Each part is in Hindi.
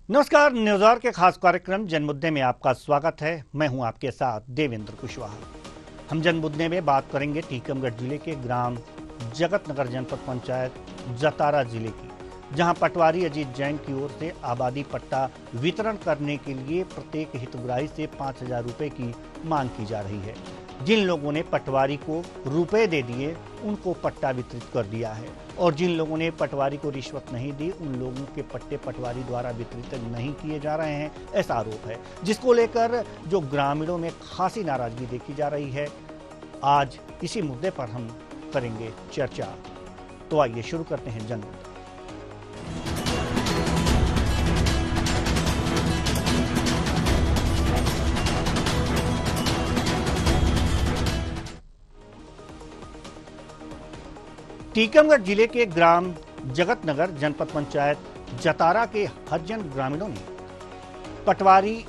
नमस्कार। न्यूज़आवर के खास कार्यक्रम जनमुद्दे में आपका स्वागत है। मैं हूं आपके साथ देवेंद्र कुशवाहा। हम जनमुद्दे में बात करेंगे टीकमगढ़ जिले के ग्राम जगतनगर जनपद पंचायत जतारा जिले की, जहां पटवारी अजीत जैन की ओर से आबादी पट्टा वितरण करने के लिए प्रत्येक हितग्राही से 5,000 रुपये की मांग की जा रही है। जिन लोगों ने पटवारी को रुपए दे दिए उनको पट्टा वितरित कर दिया है, और जिन लोगों ने पटवारी को रिश्वत नहीं दी उन लोगों के पट्टे पटवारी द्वारा वितरित नहीं किए जा रहे हैं, ऐसा आरोप है, जिसको लेकर जो ग्रामीणों में खासी नाराजगी देखी जा रही है। आज इसी मुद्दे पर हम करेंगे चर्चा। तो आइए शुरू करते हैं जनमुद्दा। टीकमगढ़ जिले के ग्राम जगतनगर जनपद पंचायत जतारा के हरिजन ग्रामीणों ने पटवारी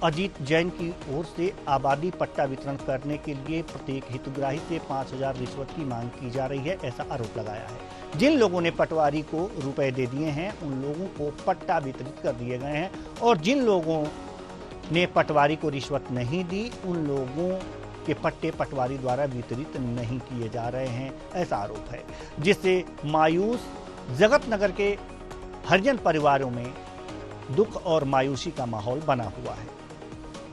अजीत जैन की ओर से आबादी पट्टा वितरण करने के लिए प्रत्येक हितग्राही से 5,000 रिश्वत की मांग की जा रही है, ऐसा आरोप लगाया है। जिन लोगों ने पटवारी को रुपए दे दिए हैं उन लोगों को पट्टा वितरित कर दिए गए हैं, और जिन लोगों ने पटवारी को रिश्वत नहीं दी उन लोगों के पट्टे पटवारी द्वारा वितरित नहीं किए जा रहे हैं, ऐसा आरोप है, जिससे मायूस जगतनगर के हरिजन परिवारों में दुख और मायूसी का माहौल बना हुआ है।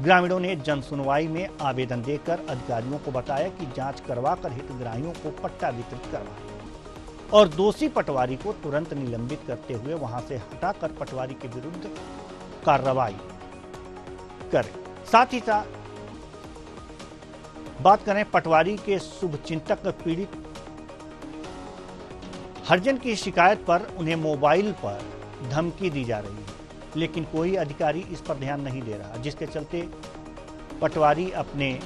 ग्रामीणों ने जन सुनवाई में आवेदन देकर अधिकारियों को बताया कि जांच करवाकर हितग्राहियों को पट्टा वितरित करवाएं और दोषी पटवारी को तुरंत निलंबित करते हुए वहां से हटाकर पटवारी के विरुद्ध कार्रवाई करें। साथ ही साथ बात करें पटवारी के शुभचिंतक पीड़ित हरिजन की शिकायत पर उन्हें मोबाइल पर धमकी दी जा रही है, लेकिन कोई अधिकारी इस पर ध्यान नहीं दे रहा, जिसके चलते पटवारी अपने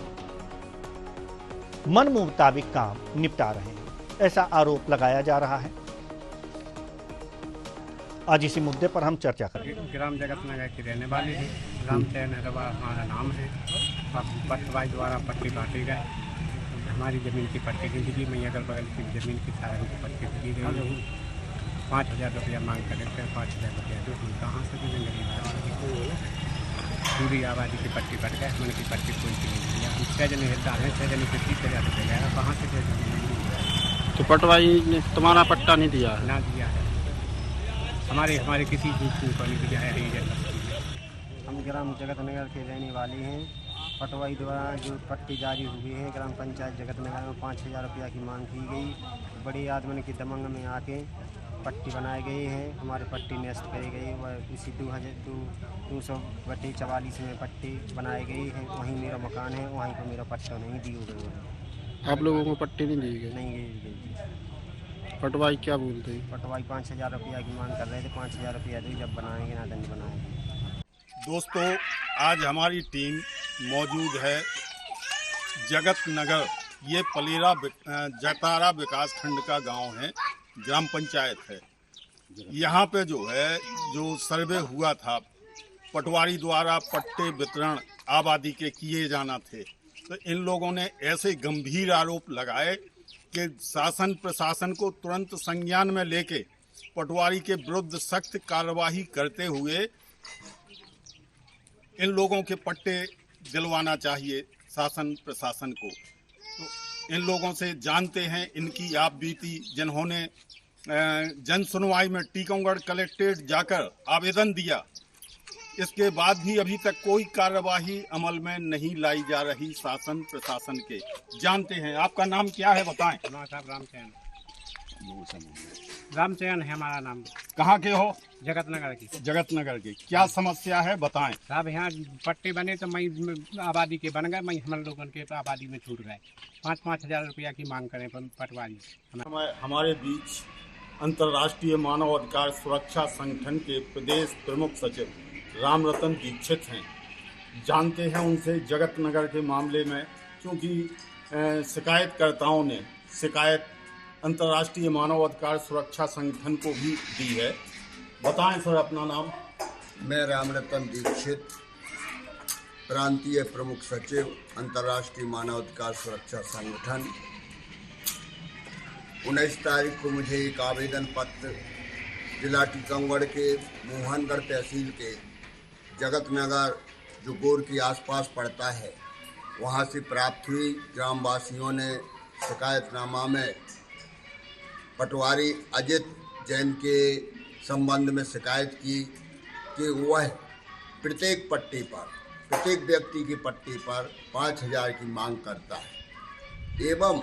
मन मुताबिक काम निपटा रहे हैं, ऐसा आरोप लगाया जा रहा है। आज इसी मुद्दे पर हम चर्चा करेंगे। ग्राम जगतनगर के रहने वाले हैं। रामचरण हमारा नाम है। पटवारी द्वारा पट्टी बांटी गए। हमारी ज़मीन की पट्टी दी गई। मैं अगल बगल की ज़मीन की सारी पट्टी दी गई। 5,000 रुपया मांग कर 5,000 रुपया जो हम कहाँ से देंगे? गरीब पूरी आबादी की पट्टी बढ़ गए। मन की पट्टी कोई नहीं दिया। हम 6 जने हिस्सेदार हैं। 6 जने से 30,000 रुपये गया। कहाँ से दे देंगे? तो पटवारी ने तुम्हारा पट्टा नहीं दिया है? ना दिया है। हमारे किसी चीज़ को नहीं दिया है। हम ग्राम जगतनगर के रहने वाले हैं। पटवारी द्वारा जो पट्टी जारी हुई है ग्राम पंचायत जगतनगर में 5,000 रुपया की मांग की गई। बड़ी आदमी की दमंग में आके पट्टी बनाए गए हैं। हमारे पट्टी नष्ट करी गई। वह इसी 244 में पट्टी बनाई गई है। वहीं मेरा मकान है, वहीं पर मेरा पट्टा नहीं दिया गया। आप लोगों को पट्टी नहीं दी गई? नहीं दी गई। पटवारी क्या बोलते हैं? पटवारी 5,000 रुपया की मांग कर रहे थे। 5,000 रुपया दे, जब बनाएंगे ना दंड बनाएंगे। दोस्तों, आज हमारी टीम मौजूद है जगतनगर। ये पलेरा जतारा विकास खंड का गांव है, ग्राम पंचायत है। यहाँ पे जो सर्वे हुआ था, पटवारी द्वारा पट्टे वितरण आबादी के किए जाना थे, तो इन लोगों ने ऐसे गंभीर आरोप लगाए कि शासन प्रशासन को तुरंत संज्ञान में लेके पटवारी के विरुद्ध सख्त कार्रवाई करते हुए इन लोगों के पट्टे दिलवाना चाहिए शासन प्रशासन को। तो इन लोगों से जानते हैं इनकी आप बीती, जिन्होंने जन सुनवाई में टीकमगढ़ कलेक्ट्रेट जाकर आवेदन दिया, इसके बाद भी अभी तक कोई कार्यवाही अमल में नहीं लाई जा रही शासन प्रशासन के। जानते हैं, आपका नाम क्या है बताएं? रामचरण है हमारा नाम। कहाँ के हो? जगतनगर की। जगतनगर की। क्या समस्या है बताएं? साहब यहाँ पट्टे बने तो मैं आबादी के बन गए, मैं हम लोगों के आबादी में छूट गए। 5,000 रुपया की मांग करें पटवारी। हमारे बीच अंतर्राष्ट्रीय मानव अधिकार सुरक्षा संगठन के प्रदेश प्रमुख सचिव रामरतन दीक्षित हैं। जानते हैं उनसे जगतनगर के मामले में, क्योंकि शिकायतकर्ताओं ने शिकायत अंतर्राष्ट्रीय मानव अधिकार सुरक्षा संगठन को भी दी है। बताएं सर अपना नाम। मैं रामरतन दीक्षित, प्रांतीय प्रमुख सचिव अंतर्राष्ट्रीय मानवाधिकार सुरक्षा संगठन। 19 तारीख को मुझे एक आवेदन पत्र जिला टीकमगढ़ के मोहनगढ़ तहसील के जगत नगर जो गोर के आसपास पड़ता है, वहाँ से प्राप्त हुई। ग्रामवासियों ने शिकायतनामा में पटवारी अजित जैन के संबंध में शिकायत की कि वह प्रत्येक पट्टी पर, प्रत्येक व्यक्ति की पट्टी पर 5,000 की मांग करता है एवं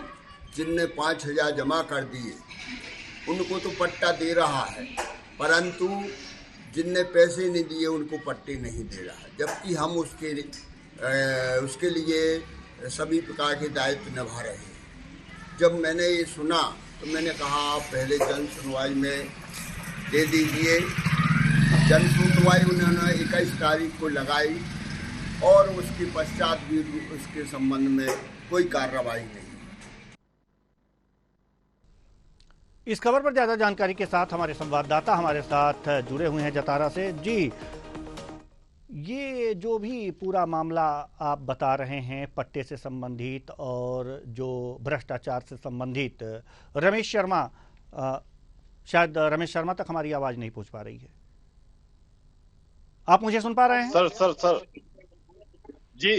जिनने 5,000 जमा कर दिए उनको तो पट्टा दे रहा है, परंतु जिनने पैसे नहीं दिए उनको पट्टे नहीं दे रहा है, जबकि हम उसके लिए सभी प्रकार के दायित्व निभा रहे हैं। जब मैंने ये सुना तो मैंने कहा आप पहले जन सुनवाई में दे दीजिए। जन सुनवाई उन्होंने 21 तारीख को लगाई और उसके पश्चात भी उसके संबंध में कोई कार्रवाई नहीं। इस खबर पर ज्यादा जानकारी के साथ हमारे संवाददाता हमारे साथ जुड़े हुए हैं जतारा से। जी, ये जो भी पूरा मामला आप बता रहे हैं पट्टे से संबंधित और जो भ्रष्टाचार से संबंधित, रमेश शर्मा, शायद रमेश शर्मा तक हमारी आवाज नहीं पहुंच पा रही है। आप मुझे सुन पा रहे हैं? सर जी।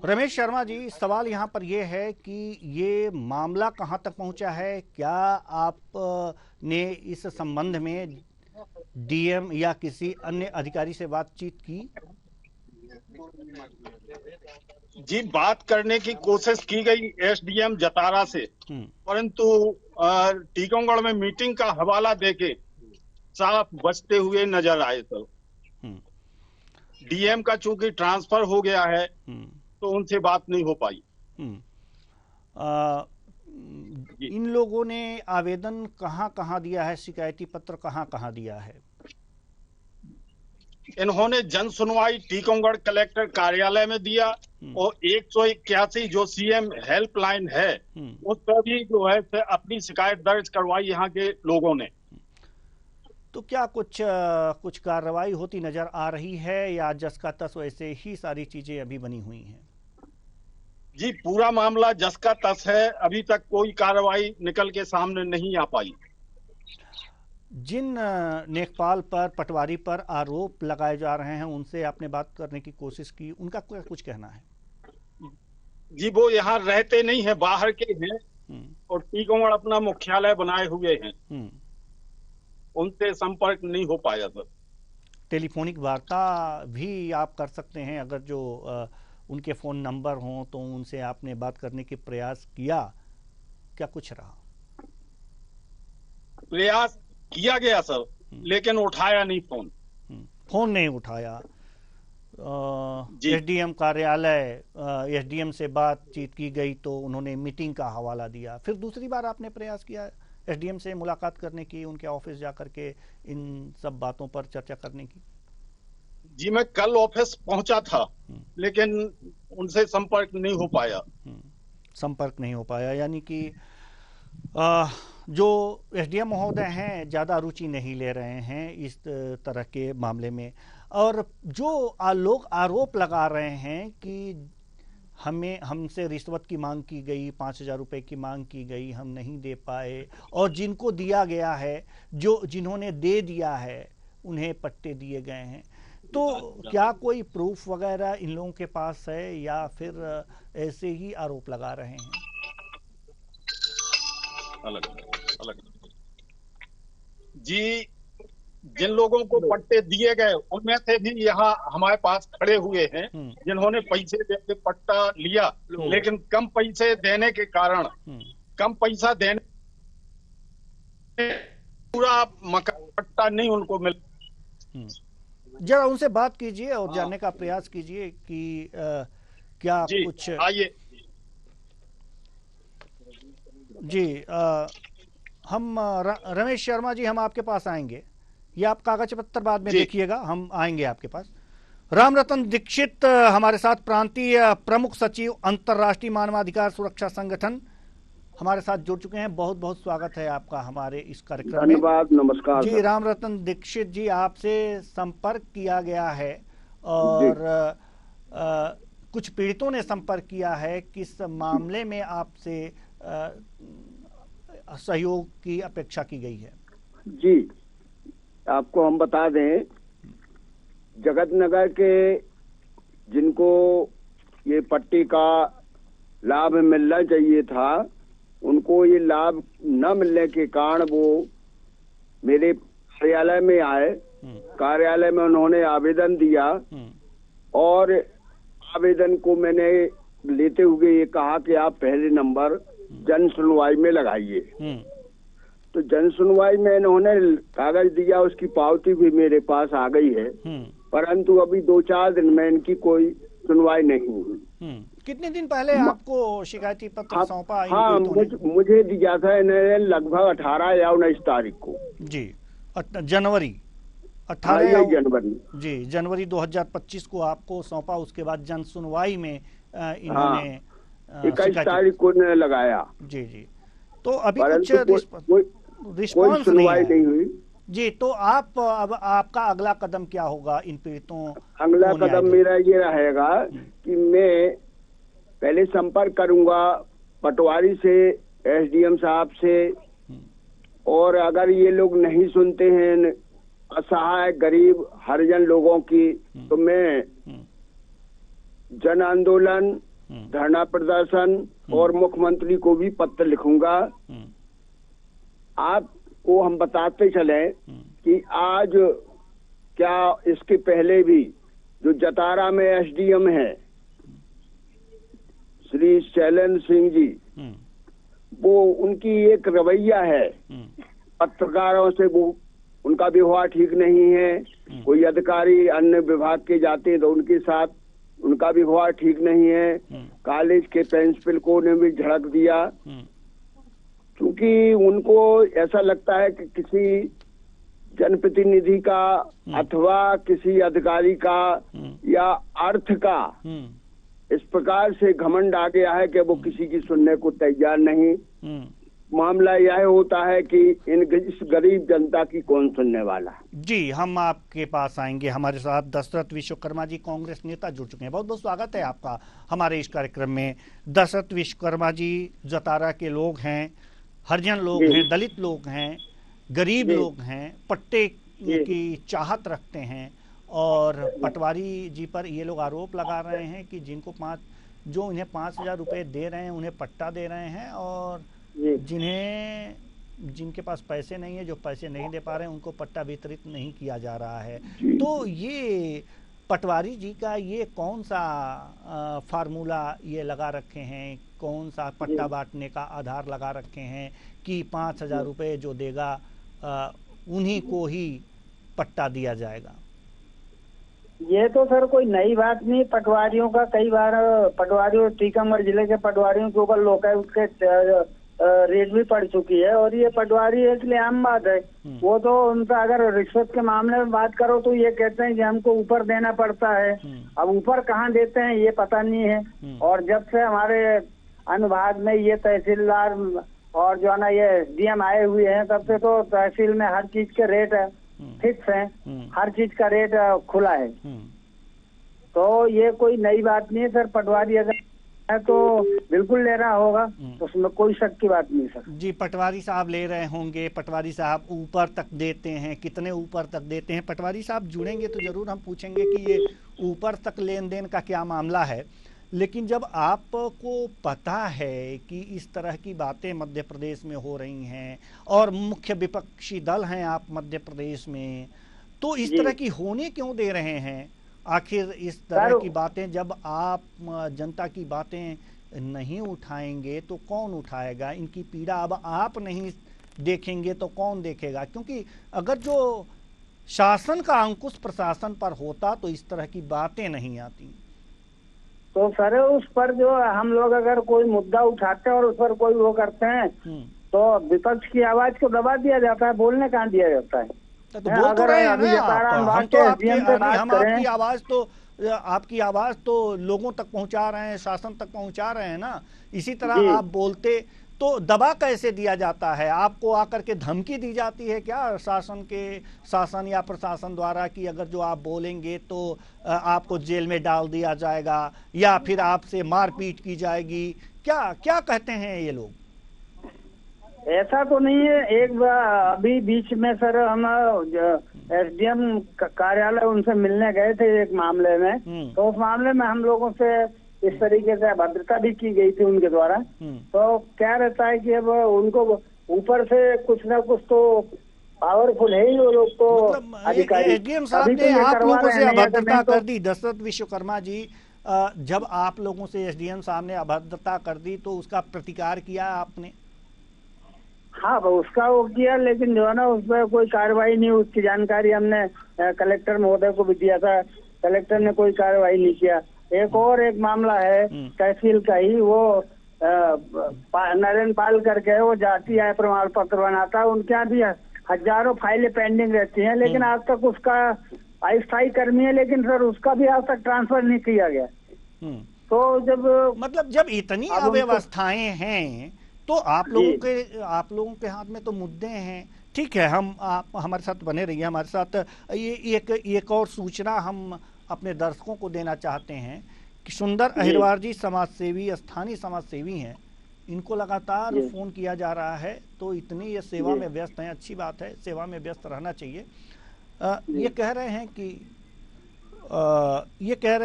रमेश शर्मा जी, सवाल यहाँ पर यह है कि ये मामला कहाँ तक पहुंचा है? क्या आपने इस संबंध में डीएम या किसी अन्य अधिकारी से बातचीत की? जी, बात करने की कोशिश की गई एसडीएम जतारा से, परंतु टीकमगढ़ में मीटिंग का हवाला देके साफ बचते हुए नजर आए। तो डीएम का चूंकि ट्रांसफर हो गया है तो उनसे बात नहीं हो पाई। इन लोगों ने आवेदन कहाँ दिया है, शिकायती पत्र कहाँ दिया है? इन्होंने जन सुनवाई टीकमगढ़ कलेक्टर कार्यालय में दिया और 181 जो सीएम हेल्पलाइन है उस पर भी जो है अपनी शिकायत दर्ज करवाई यहाँ के लोगों ने। तो क्या कुछ कार्रवाई होती नजर आ रही है या जस का तस वैसे ही सारी चीजें अभी बनी हुई हैं? जी, पूरा मामला जस का तस है, अभी तक कोई कार्रवाई निकल के सामने नहीं आ पाई। जिन नेकपाल पर, पटवारी पर आरोप लगाए जा रहे हैं उनसे आपने बात करने की कोशिश की, उनका कुछ कहना है? जी, वो यहाँ रहते नहीं है, बाहर के हैं और टीकमगढ़ अपना मुख्यालय बनाए हुए हैं। उनसे संपर्क नहीं हो पाया सर। टेलीफोनिक वार्ता भी आप कर सकते हैं, अगर जो उनके फोन नंबर हों तो उनसे आपने बात करने के प्रयास किया, क्या कुछ रहा? प्रयास किया गया सर, लेकिन उठाया नहीं फोन नहीं उठाया। एसडीएम कार्यालय, एसडीएम से बातचीत की गई तो उन्होंने मीटिंग का हवाला दिया। फिर दूसरी बार आपने प्रयास किया एसडीएम से मुलाकात करने की, उनके ऑफिस जाकर के इन सब बातों पर चर्चा करने की? जी, मैं कल ऑफिस पहुंचा था लेकिन उनसे संपर्क नहीं हो पाया। यानी कि जो एसडीएम महोदय हैं ज़्यादा रुचि नहीं ले रहे हैं इस तरह के मामले में, और जो लोग आरोप लगा रहे हैं कि हमसे रिश्वत की मांग की गई, 5,000 रुपए की मांग की गई, हम नहीं दे पाए, और जिनको दिया गया है, जिन्होंने दे दिया है उन्हें पट्टे दिए गए हैं। तो क्या कोई प्रूफ वगैरह इन लोगों के पास है या फिर ऐसे ही आरोप लगा रहे हैं? अलग जी, जिन लोगों को पट्टे दिए गए उनमें से भी यहाँ हमारे पास खड़े हुए हैं जिन्होंने पैसे देके पट्टा लिया, लेकिन कम पैसे देने के कारण, कम पैसा देने पूरा मकान पट्टा नहीं उनको मिल। जरा उनसे बात कीजिए और जानने का प्रयास कीजिए कि क्या कुछ। आइए जी, हम रमेश शर्मा जी, हम आपके पास आएंगे, ये आप कागज पत्र बाद में देखिएगा, हम आएंगे आपके पास। रामरतन दीक्षित हमारे साथ, प्रांतीय प्रमुख सचिव अंतर्राष्ट्रीय मानवाधिकार सुरक्षा संगठन, हमारे साथ जुड़ चुके हैं। बहुत बहुत स्वागत है आपका हमारे इस कार्यक्रम में। धन्यवाद, नमस्कार जी। रामरतन दीक्षित जी, आपसे संपर्क किया गया है और कुछ पीड़ितों ने संपर्क किया है, किस मामले में आपसे सहयोग की अपेक्षा की गई है? जी, आपको हम बता दें, जगत नगर के जिनको ये पट्टी का लाभ मिलना चाहिए था, उनको ये लाभ न मिलने के कारण वो मेरे कार्यालय में आए। कार्यालय में उन्होंने आवेदन दिया और आवेदन को मैंने लेते हुए ये कहा कि आप पहले नंबर जन सुनवाई में लगाइए। तो जन सुनवाई में इन्होंने कागज दिया, उसकी पावती भी मेरे पास आ गई है, परंतु अभी 2-4 दिन में इनकी कोई सुनवाई नहीं हुई। कितने दिन पहले आपको शिकायती पत्र सौंपा? हाँ, मुझे दिया था इन्होंने लगभग 18 या 19 तारीख को। जी, जनवरी 18 जनवरी जी, जनवरी 2025 को आपको सौंपा। उसके बाद जन सुनवाई में इन्होंने 21 तारीख को इन्होंने लगाया। जी जी, तो अभी कुछ रिस्पॉन्स नहीं हुई। जी, तो आप अब आपका अगला कदम क्या होगा इन पीड़ितों? अगला कदम मेरा ये रहेगा कि मैं पहले संपर्क करूंगा पटवारी से, एसडीएम साहब से, और अगर ये लोग नहीं सुनते हैं असहाय गरीब हरिजन लोगों की, तो मैं जन आंदोलन, धरना प्रदर्शन और मुख्यमंत्री को भी पत्र लिखूंगा। आपको हम बताते चले कि आज क्या इसके पहले भी जो जतारा में एसडीएम है श्री शैलेंद्र सिंह जी, वो उनकी एक रवैया है पत्रकारों से, वो उनका व्यवहार ठीक नहीं है। कोई अधिकारी अन्य विभाग के जाते हैं तो उनके साथ उनका व्यवहार ठीक नहीं है। कॉलेज के प्रिंसिपल को ने भी झड़क दिया, क्योंकि उनको ऐसा लगता है कि किसी जनप्रतिनिधि का अथवा किसी अधिकारी का या अर्थ का इस प्रकार से घमंड आ गया है कि वो किसी की सुनने को तैयार नहीं। मामला यह होता है कि इस गरीब जनता की कौन सुनने वाला। जी, हम आपके पास आएंगे। हमारे साथ दशरथ विश्वकर्मा जी, कांग्रेस नेता, जुड़ चुके हैं। बहुत बहुत स्वागत है आपका हमारे इस कार्यक्रम में। दशरथ विश्वकर्मा जी जतारा के लोग हैं, हरिजन लोग हैं, दलित लोग हैं, गरीब लोग हैं, पट्टे की चाहत रखते हैं, और पटवारी जी पर ये लोग आरोप लगा रहे हैं कि जो उन्हें 5,000 रुपये दे रहे हैं उन्हें पट्टा दे रहे हैं, और जिनके पास पैसे नहीं है, जो पैसे नहीं दे पा रहे हैं, उनको पट्टा वितरित नहीं किया जा रहा है। तो ये पटवारी जी का ये कौन सा फार्मूला ये लगा रखे हैं, कौन सा पट्टा बांटने का आधार लगा रखे हैं कि 5,000 रुपये जो देगा उन्हीं को ही पट्टा दिया जाएगा? ये तो सर कोई नई बात नहीं। पटवारियों का कई बार पटवारियों टीकमगढ़ जिले के पटवारियों के ऊपर लोकायुक्त के रेट भी पड़ चुकी है, और ये पटवारी है इसलिए आम बात है। वो तो उनका अगर रिश्वत के मामले में बात करो तो ये कहते हैं कि हमको ऊपर देना पड़ता है। अब ऊपर कहाँ देते हैं ये पता नहीं है। और जब से हमारे अनुभाग में ये तहसीलदार और जो है ना ये एसडीएम आए हुए हैं, तब से तो तहसील में हर चीज के रेट फिक्स है, हर चीज का रेट खुला है। तो ये कोई नई बात नहीं है सर। पटवारी अगर है तो बिल्कुल ले रहा होगा, तो उसमें कोई शक की बात नहीं सर। जी, पटवारी साहब ले रहे होंगे। पटवारी साहब ऊपर तक देते हैं, कितने ऊपर तक देते हैं? पटवारी साहब जुड़ेंगे तो जरूर हम पूछेंगे कि ये ऊपर तक लेन देन का क्या मामला है। लेकिन जब आपको पता है कि इस तरह की बातें मध्य प्रदेश में हो रही हैं और मुख्य विपक्षी दल हैं आप मध्य प्रदेश में, तो इस तरह की होने क्यों दे रहे हैं? आखिर इस तरह की बातें जब आप जनता की बातें नहीं उठाएंगे तो कौन उठाएगा? इनकी पीड़ा अब आप नहीं देखेंगे तो कौन देखेगा? क्योंकि अगर जो शासन का अंकुश प्रशासन पर होता तो इस तरह की बातें नहीं आती। तो सर उस पर जो हम लोग अगर कोई मुद्दा उठाते हैं और उस पर कोई वो करते हैं तो विपक्ष की आवाज को दबा दिया जाता है, बोलने कहाँ दिया जाता है। तो बोल तो रहे हैं ना हम, तो आपकी आवाज तो लोगों तक पहुंचा रहे हैं, शासन तक पहुंचा रहे हैं ना। इसी तरह आप बोलते तो दबा कैसे दिया जाता है? आपको आकर के धमकी दी जाती है क्या शासन या प्रशासन द्वारा कि अगर जो आप बोलेंगे तो आपको जेल में डाल दिया जाएगा या फिर आपसे मारपीट की जाएगी? क्या क्या कहते हैं ये लोग? ऐसा तो नहीं है। अभी बीच में सर हम एसडीएम कार्यालय उनसे मिलने गए थे एक मामले में, तो उस मामले में हम लोगों से इस तरीके से अभद्रता भी की गई थी उनके द्वारा। तो क्या रहता है कि अब उनको ऊपर से कुछ ना कुछ तो पावरफुल है ही वो लोग, तो अधिकारी। एसडीएम साहब ने आप लोगों से अभद्रता कर दी दशरथ विश्वकर्मा जी, जब आप लोगों से एसडीएम साहब ने अभद्रता कर दी तो उसका प्रतिकार किया आपने? हाँ उसका वो किया, लेकिन जो है ना उस पर कोई कार्रवाई नहीं। उसकी जानकारी हमने कलेक्टर महोदय को भी दिया था, कलेक्टर ने कोई कार्रवाई नहीं किया। एक मामला है तहसील का ही, वो नरेंद्र पाल करके वो जाति आय प्रमाण पत्र बनाता है, उनके यहाँ भी हजारों फाइलें पेंडिंग रहती हैं, लेकिन आज तक उसका अस्थायी कर्मी है, लेकिन सर उसका भी आज तक ट्रांसफर नहीं किया गया। तो जब इतनी अव्यवस्थाएं हैं तो आप लोगों के हाथ में तो मुद्दे हैं। ठीक है, आप हमारे साथ बने रहिए, हमारे साथ ये एक और सूचना हम अपने दर्शकों को देना चाहते हैं कि सुंदर अहिरवार जी समाजसेवी, स्थानीय समाजसेवी हैं, इनको लगातार फोन किया जा रहा है, तो इतनी ये सेवा में व्यस्त हैं। अच्छी बात है, सेवा में व्यस्त रहना चाहिए। ये कह रहे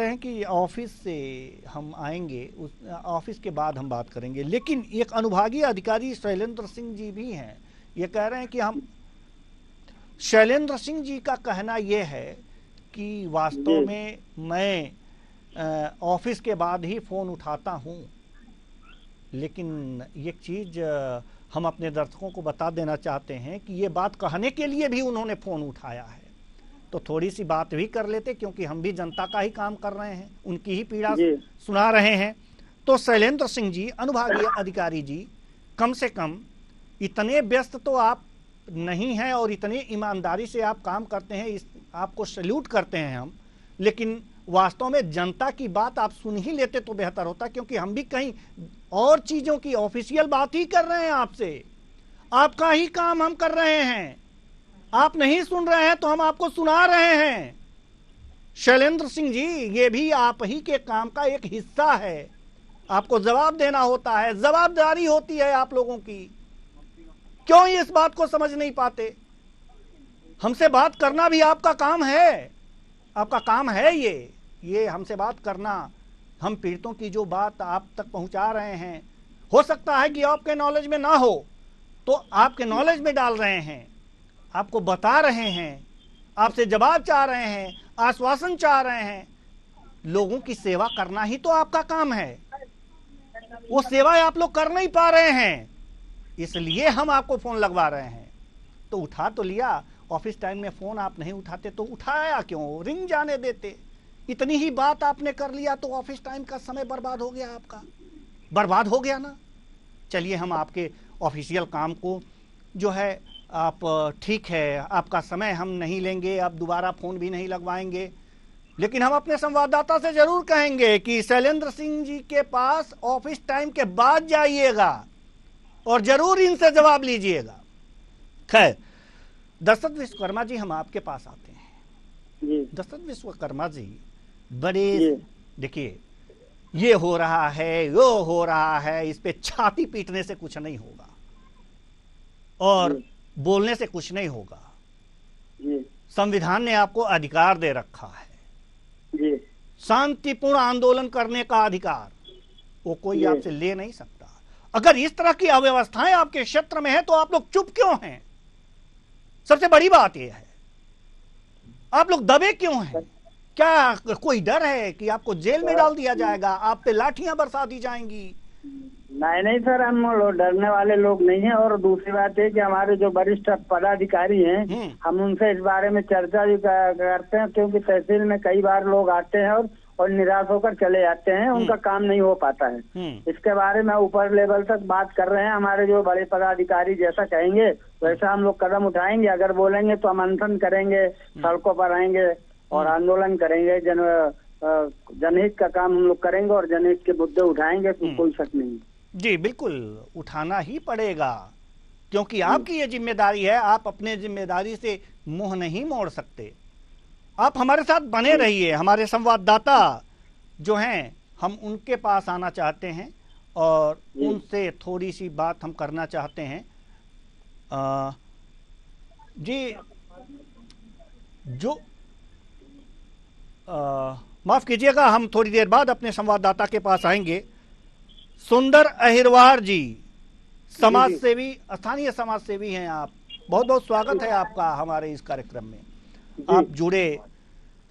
हैं कि ऑफिस से हम आएंगे, उस ऑफिस के बाद हम बात करेंगे। लेकिन एक अनुभागीय अधिकारी शैलेंद्र सिंह जी भी हैं, ये कह रहे हैं कि हम, शैलेंद्र सिंह जी का कहना ये है कि वास्तव में मैं ऑफिस के बाद ही फोन उठाता हूं, लेकिन एक चीज हम अपने दर्शकों को बता देना चाहते हैं कि ये बात कहने के लिए भी उन्होंने फोन उठाया है, तो थोड़ी सी बात भी कर लेते, क्योंकि हम भी जनता का ही काम कर रहे हैं, उनकी ही पीड़ा सुना रहे हैं। तो शैलेंद्र सिंह जी, अनुभागीय अधिकारी जी, कम से कम इतने व्यस्त तो आप नहीं हैं और इतनी ईमानदारी से आप काम करते हैं, आपको सैल्यूट करते हैं हम, लेकिन वास्तव में जनता की बात आप सुन ही लेते तो बेहतर होता, क्योंकि हम भी कहीं और चीजों की ऑफिशियल बात ही कर रहे हैं आपसे, आपका ही काम हम कर रहे हैं, आप नहीं सुन रहे हैं तो हम आपको सुना रहे हैं। शैलेंद्र सिंह जी, ये भी आप ही के काम का एक हिस्सा है, आपको जवाब देना होता है, जवाबदारी होती है आप लोगों की। क्यों इस बात को समझ नहीं पाते? हमसे बात करना भी आपका काम है, आपका काम है ये हमसे बात करना। हम पीड़ितों की जो बात आप तक पहुंचा रहे हैं, हो सकता है कि आपके नॉलेज में ना हो, तो आपके नॉलेज में डाल रहे हैं, आपको बता रहे हैं, आपसे जवाब चाह रहे हैं, आश्वासन चाह रहे हैं। लोगों की सेवा करना ही तो आपका काम है, वो सेवा आप लोग कर नहीं पा रहे हैं, इसलिए हम आपको फोन लगवा रहे हैं। तो उठा तो लिया, ऑफिस टाइम में फोन आप नहीं उठाते तो उठाया क्यों, रिंग जाने देते। इतनी ही बात आपने कर लिया तो ऑफिस टाइम का समय बर्बाद हो गया, आपका बर्बाद हो गया ना। चलिए, हम आपके ऑफिशियल काम को जो है आप, ठीक है, आपका समय हम नहीं लेंगे, अब दोबारा फोन भी नहीं लगवाएंगे, लेकिन हम अपने संवाददाता से जरूर कहेंगे कि शैलेंद्र सिंह जी के पास ऑफिस टाइम के बाद जाइएगा और जरूर इनसे जवाब लीजिएगा। खैर, दशरथ विश्वकर्मा जी, हम आपके पास आते हैं। दशरथ विश्वकर्मा जी, बड़े देखिए, ये हो रहा है, वो हो रहा है, इस पे छाती पीटने से कुछ नहीं होगा और बोलने से कुछ नहीं होगा। संविधान ने आपको अधिकार दे रखा है, शांतिपूर्ण आंदोलन करने का अधिकार, वो कोई आपसे ले नहीं सकता। अगर इस तरह की अव्यवस्थाएं आपके क्षेत्र में है तो आप लोग चुप क्यों हैं? सबसे बड़ी बात यह है, आप लोग दबे क्यों हैं? क्या कोई डर है कि आपको जेल में डाल दिया जाएगा, आप पे लाठियां बरसा दी जाएंगी? नहीं सर, हम डरने वाले लोग नहीं हैं। और दूसरी बात है कि हमारे जो वरिष्ठ पदाधिकारी हैं, हम उनसे इस बारे में चर्चा भी करते हैं, क्योंकि तहसील में कई बार लोग आते हैं और निराश होकर चले जाते हैं, उनका काम नहीं हो पाता है। इसके बारे में ऊपर लेवल तक बात कर रहे हैं। हमारे जो बड़े पदाधिकारी जैसा कहेंगे वैसा हम लोग कदम उठाएंगे। अगर बोलेंगे तो हम अनशन करेंगे, सड़कों पर आएंगे और आंदोलन करेंगे, जनहित का काम हम लोग करेंगे और जनहित के मुद्दे उठाएंगे, तो कोई शक नहीं। जी बिल्कुल, उठाना ही पड़ेगा, क्योंकि आपकी ये जिम्मेदारी है, आप अपने जिम्मेदारी से मुंह नहीं मोड़ सकते। आप हमारे साथ बने रहिए, हमारे संवाददाता जो हैं हम उनके पास आना चाहते हैं और उनसे थोड़ी सी बात हम करना चाहते हैं। जी, जो माफ कीजिएगा, हम थोड़ी देर बाद अपने संवाददाता के पास आएंगे। सुंदर अहिरवार जी, समाज सेवी, स्थानीय समाज सेवी हैं आप, बहुत बहुत स्वागत है आपका हमारे इस कार्यक्रम में। आप जुड़े,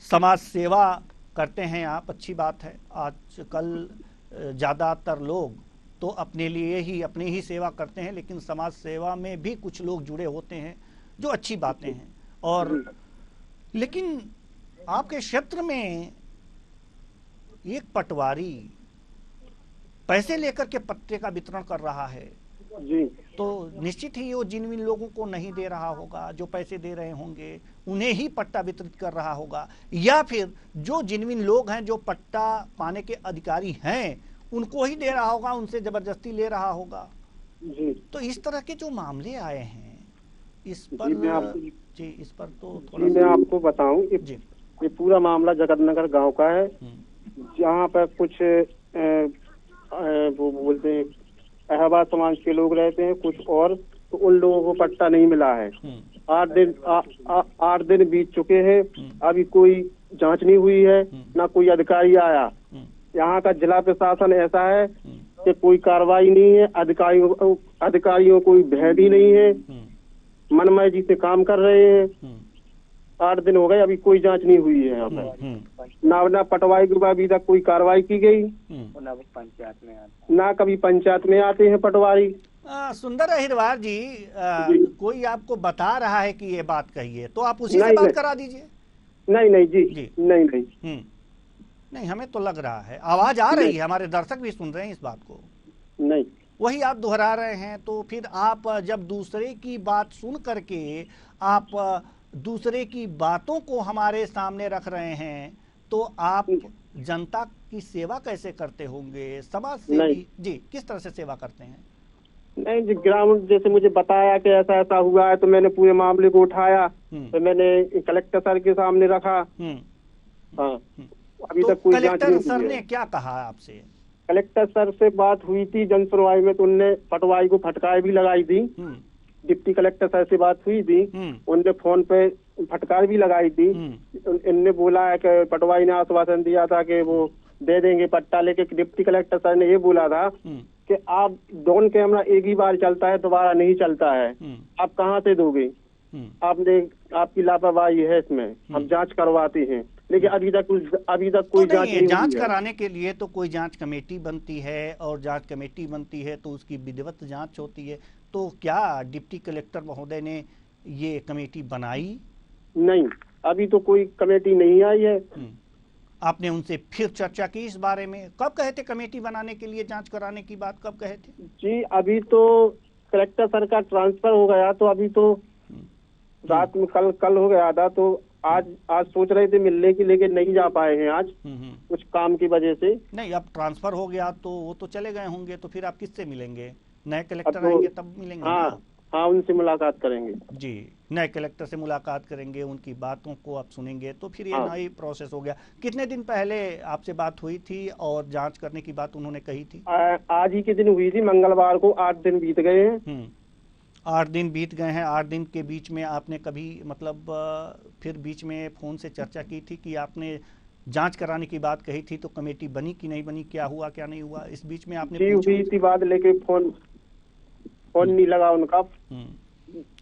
समाज सेवा करते हैं आप, अच्छी बात है। आजकल ज़्यादातर लोग तो अपने लिए ही, अपनी ही सेवा करते हैं, लेकिन समाज सेवा में भी कुछ लोग जुड़े होते हैं, जो अच्छी बातें हैं। और लेकिन आपके क्षेत्र में एक पटवारी पैसे लेकर के पट्टे का वितरण कर रहा है जी, तो निश्चित ही वो जिन लोगों को नहीं दे रहा होगा, जो पैसे दे रहे होंगे उन्हें ही पट्टा वितरित कर रहा होगा, या फिर जो जिनविन लोग हैं जो पट्टा पाने के अधिकारी हैं उनको ही दे रहा होगा, उनसे जबरदस्ती ले रहा होगा जी। तो इस तरह के जो मामले आए हैं इस पर इस पर तो थोड़ा मैं आपको बताऊं, ये पूरा मामला जगतनगर गांव का है, जहाँ पर कुछ वो बोलते हैं अहबाज समाज के लोग रहते हैं कुछ, और तो उन लोगों को पट्टा नहीं मिला है। 8 दिन बीत चुके हैं, अभी कोई जांच नहीं हुई है, ना कोई अधिकारी आया। यहाँ का जिला प्रशासन ऐसा है कि कोई कार्रवाई नहीं है, अधिकारियों कोई भय भी नहीं है, मनमय जी से काम कर रहे हैं। 8 दिन हो गए, अभी कोई जांच नहीं हुई है यहाँ पर। ना पटवाई के अभी तक कोई कार्रवाई की गई, ना कभी पंचायत में आते हैं पटवारी। सुंदर अहिरवार जी, कोई आपको बता रहा है कि ये बात कही है तो आप उसी से बात करा दीजिए। नहीं जी, नहीं। नहीं, हमें तो लग रहा है, आवाज आ रही है, हमारे दर्शक भी सुन रहे हैं इस बात को। नहीं, वही आप दोहरा रहे हैं, तो फिर आप जब दूसरे की बात सुन करके आप दूसरे की बातों को हमारे सामने रख रहे हैं तो आप जनता की सेवा कैसे करते होंगे? समाज सेवी जी किस तरह से सेवा करते हैं? नहीं जी, ग्राम जैसे मुझे बताया कि ऐसा ऐसा हुआ है तो मैंने पूरे मामले को उठाया, तो मैंने कलेक्टर सर के सामने रखा। हाँ, अभी तक कोई जांच नहीं हुई है। कलेक्टर सर ने क्या कहा आपसे? कलेक्टर सर से बात हुई थी जन सुनवाई में, तो उनने पटवाई को फटकार भी लगाई थी। डिप्टी कलेक्टर सर से बात हुई थी, उनने फोन पे फटकार भी लगाई थी। इनने बोला है कि पटवाई ने आश्वासन दिया था कि वो दे देंगे पट्टा, लेकिन डिप्टी कलेक्टर सर ने ये बोला था कि आप ड्रोन कैमरा एक ही बार चलता है, दोबारा नहीं चलता है, आप कहाँ से दोगे? आपकी लापरवाही है इसमें, हम जांच करवाते हैं, लेकिन अभी तक कोई जांच नहीं। जांच कराने के लिए तो कोई जांच कमेटी बनती है, और जांच कमेटी बनती है तो उसकी विधिवत जांच होती है। तो क्या डिप्टी कलेक्टर महोदय ने ये कमेटी बनाई? नहीं, अभी तो कोई कमेटी नहीं आई है। आपने उनसे फिर चर्चा की इस बारे में? कब कहे थे कमेटी बनाने के लिए, जांच कराने की बात कब कहे थे? जी, अभी तो कलेक्टर सर का ट्रांसफर हो गया, तो अभी तो रात में कल हो गया था, तो आज सोच रहे थे मिलने की, लेकिन नहीं जा पाए हैं आज कुछ काम की वजह से। नहीं, अब ट्रांसफर हो गया तो वो तो चले गए होंगे, तो फिर आप किससे मिलेंगे? नए कलेक्टर आएंगे तब मिलेंगे? हाँ, उनसे मुलाकात करेंगे जी, नए कलेक्टर से मुलाकात करेंगे, उनकी बातों को आप सुनेंगे, तो फिर ये नई प्रोसेस हो गया। कितने दिन पहले आपसे बात हुई थी और जांच करने की बात उन्होंने कही थी? आज ही के दिन हुई थी, मंगलवार को। 8 दिन बीत गए हैं। 8 दिन बीत गए हैं। 8 दिन के बीच में आपने कभी मतलब फिर बीच में फोन से चर्चा की थी कि आपने जांच कराने की बात कही थी, तो कमेटी बनी कि नहीं बनी, क्या हुआ क्या नहीं हुआ, इस बीच में आपने? हुई थी बात, लेकिन फोन नहीं लगा उनका।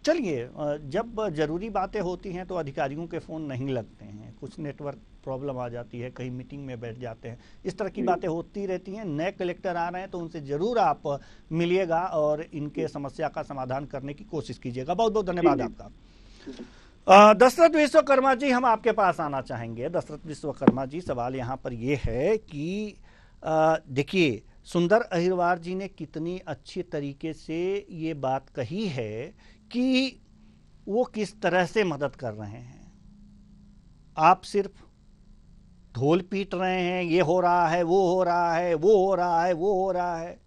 चलिए, जब जरूरी बातें होती हैं तो अधिकारियों के फोन नहीं लगते हैं, कुछ नेटवर्क प्रॉब्लम आ जाती है, कहीं मीटिंग में बैठ जाते हैं, इस तरह की बातें होती रहती हैं। नए कलेक्टर आ रहे हैं तो उनसे जरूर आप मिलिएगा और इनके समस्या का समाधान करने की कोशिश कीजिएगा। बहुत बहुत धन्यवाद आपका। दशरथ विश्वकर्मा जी, हम आपके पास आना चाहेंगे। दशरथ विश्वकर्मा जी, सवाल यहाँ पर यह है कि देखिए, सुंदर अहिरवार जी ने कितनी अच्छी तरीके से ये बात कही है कि वो किस तरह से मदद कर रहे हैं। आप सिर्फ ढोल पीट रहे हैं, ये हो रहा है, वो हो रहा है, वो हो रहा है, वो हो रहा है।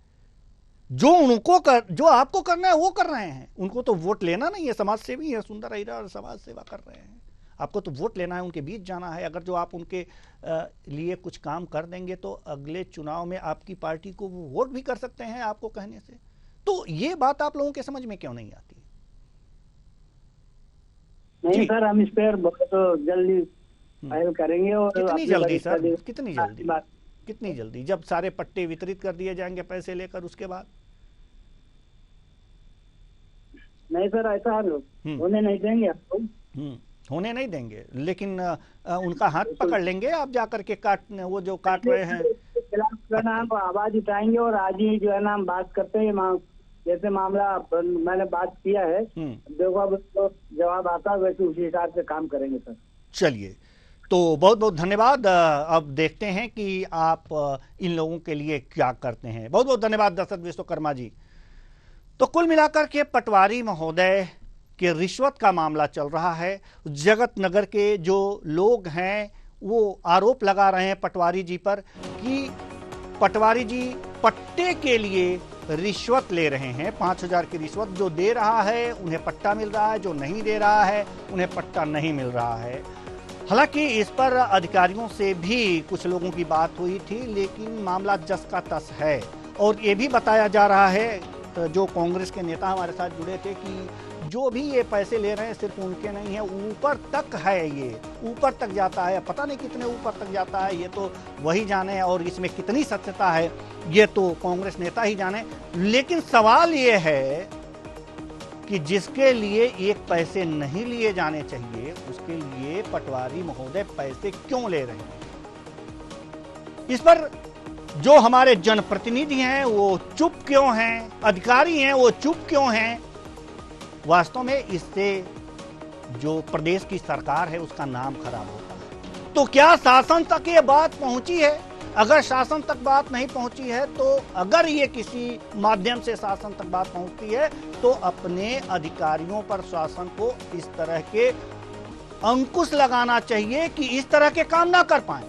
जो आपको करना है वो कर रहे हैं। उनको तो वोट लेना नहीं है, समाज सेवी है सुंदर अहिरवार, समाज सेवा कर रहे हैं। आपको तो वोट लेना है, उनके बीच जाना है। अगर जो आप उनके लिए कुछ काम कर देंगे तो अगले चुनाव में आपकी पार्टी को वो वोट भी कर सकते हैं आपको कहने से। तो ये बात आप लोगों के समझ में क्यों नहीं आती? नहीं सर, हम इस पर बहुत जल्दी फाइल करेंगे। और कितनी जल्दी सर, कितनी जल्दी, बात कितनी जल्दी? जब सारे पट्टे वितरित कर दिए जाएंगे पैसे लेकर, उसके बाद? नहीं सर, ऐसा होने नहीं देंगे आपको। होने नहीं देंगे, लेकिन उनका हाथ पकड़ लेंगे आप जाकर के वो जो काट रहे हैं खिलाफ जो है ना हम आवाज उठाएंगे। और आज ही जो है ना हम बात करते हैं, जैसे मामला मैंने बात किया है, देखो अब तो जवाब आता है, वैसे उसी हिसाब से काम करेंगे सर। चलिए, तो बहुत बहुत धन्यवाद। अब देखते हैं कि आप इन लोगों के लिए क्या करते हैं। बहुत बहुत धन्यवाद दशरथ विश्वकर्मा जी। तो कुल मिलाकर के पटवारी महोदय के रिश्वत का मामला चल रहा है। जगत नगर के जो लोग हैं वो आरोप लगा रहे हैं पटवारी जी पर कि पटवारी जी पट्टे के लिए रिश्वत ले रहे हैं। 5,000 की रिश्वत जो दे रहा है उन्हें पट्टा मिल रहा है, जो नहीं दे रहा है उन्हें पट्टा नहीं मिल रहा है। हालांकि इस पर अधिकारियों से भी कुछ लोगों की बात हुई थी, लेकिन मामला जस का तस है। और ये भी बताया जा रहा है, जो कांग्रेस के नेता हमारे साथ जुड़े थे, कि जो भी ये पैसे ले रहे हैं सिर्फ उनके नहीं है, ऊपर तक है, ये ऊपर तक जाता है। पता नहीं कितने ऊपर तक जाता है, ये तो वही जाने, और इसमें कितनी सत्यता है ये तो कांग्रेस नेता ही जाने। लेकिन सवाल ये है कि जिसके लिए एक पैसे नहीं लिए जाने चाहिए, उसके लिए पटवारी महोदय पैसे क्यों ले रहे हैं? इस पर जो हमारे जनप्रतिनिधि हैं वो चुप क्यों हैं, अधिकारी हैं वो चुप क्यों हैं? वास्तव में इससे जो प्रदेश की सरकार है उसका नाम खराब होता है। तो क्या शासन तक ये बात पहुंची है? अगर शासन तक बात नहीं पहुंची है, तो अगर ये किसी माध्यम से शासन तक बात पहुंचती है, तो अपने अधिकारियों पर शासन को इस तरह के अंकुश लगाना चाहिए कि इस तरह के काम ना कर पाए।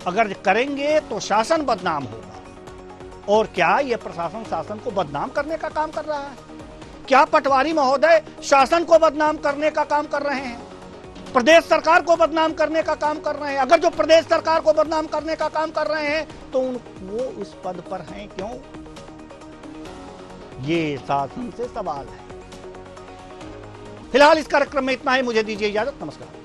अगर करेंगे तो शासन बदनाम होगा। और क्या ये प्रशासन शासन को बदनाम करने का काम कर रहा है? क्या पटवारी महोदय शासन को बदनाम करने का काम कर रहे हैं? प्रदेश सरकार को बदनाम करने का काम कर रहे हैं? अगर जो प्रदेश सरकार को बदनाम करने का काम कर रहे हैं, तो वो उस पद पर हैं क्यों? ये शासन से सवाल है। फिलहाल इस कार्यक्रम में इतना ही। मुझे दीजिए इजाजत। नमस्कार।